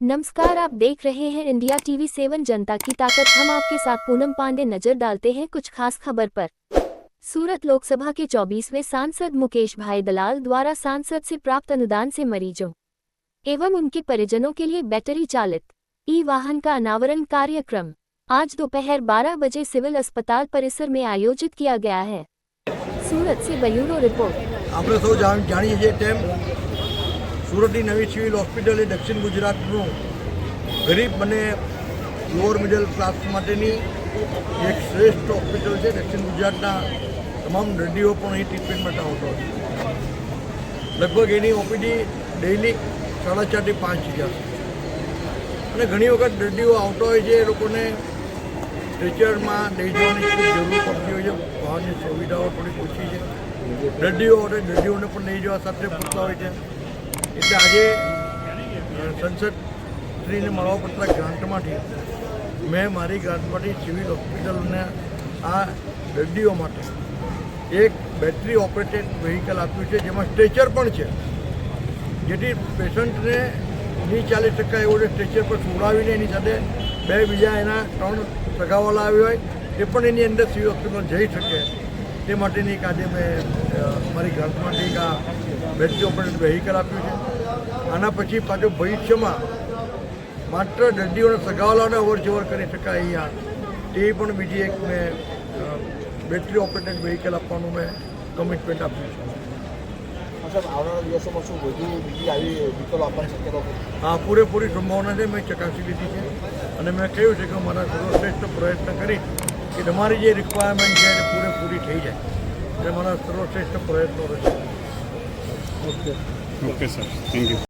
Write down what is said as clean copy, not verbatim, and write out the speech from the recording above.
नमस्कार, आप देख रहे हैं इंडिया टीवी 7 जनता की ताकत। हम आपके साथ पूनम पांडे नजर डालते हैं कुछ खास खबर पर। सूरत लोकसभा के 24वें सांसद मुकेश भाई दलाल द्वारा सांसद से प्राप्त अनुदान से मरीजों एवं उनके परिजनों के लिए बैटरी चालित ई वाहन का अनावरण कार्यक्रम आज दोपहर 12 बजे सिविल अस्पताल परिसर में आयोजित किया गया है। सूरत से ब्यूरो रिपोर्ट। આપણે સૌ જાણીએ છીએ તેમ સુરતની નવી સિવિલ હોસ્પિટલ એ દક્ષિણ ગુજરાતનું ગરીબ અને લોઅર મિડલ ક્લાસ માટેની એક શ્રેષ્ઠ હોસ્પિટલ છે। દક્ષિણ ગુજરાતના તમામ દર્દીઓ પણ અહીં ટ્રીટમેન્ટ માટે આવતો હોય છે। લગભગ એની ઓપીડી ડેઇલી 4.5 થી 5 હજાર છે અને ઘણી વખત દર્દીઓ આવતા હોય છે, એ લોકોને સ્ટ્રેચરમાં લઈ જવાની જરૂર પડતી હોય છે। વાહનની સુવિધાઓ થોડી ઓછી છે, દર્દીઓને પણ લઈ જવા સાથે પૂરતા હોય છે। એટલે આજે સંસદશ્રીને મળવા પડતા ગ્રાન્ટમાંથી મેં મારી ગ્રાન્ટમાંથી સિવિલ હોસ્પિટલને આ દર્દીઓ માટે એક બેટરી ઓપરેટેડ વ્હીકલ આપ્યું છે, જેમાં સ્ટ્રેચર પણ છે, જેથી પેશન્ટને નહીં ચાલી શકાય એવું સ્ટ્રેચર પર સુવડાવીને એની સાથે બે બીજા એના 3 સગાવાલા આવ્યા હોય એ પણ એની અંદર સિવિલ હોસ્પિટલ જઈ શકે તે માટેની એક આજે મેં મારી ગ્રાન્ટમાંથી એક આ બેટરી ઓપરેટેડ વ્હીકલ આપ્યું છે। આના પછી પાછું ભવિષ્યમાં માત્ર દર્દીઓને સગાવાલાને અવરજવર કરી શકાય અહીંયા તે પણ બીજી એક મેં બેટરી ઓપરેટેડ વ્હીકલ આપવાનું મેં કમિટમેન્ટ આપ્યું છે। આવનારા દિવસોમાં શું વધુ બીજી આવી વ્હીકલો આપવાની શક્યતા? હા, પૂરેપૂરી સંભાવના છે, મેં ચકાસી લીધી છે અને મેં કહ્યું છે કે મારા સર્વશ્રેષ્ઠ પ્રયત્ન કરી કે તમારી જે રિક્વાયરમેન્ટ છે એ પૂરેપૂરી થઈ જાય, એટલે મારા સર્વશ્રેષ્ઠ પ્રયત્નો રહેશે। Okay sir, thank you.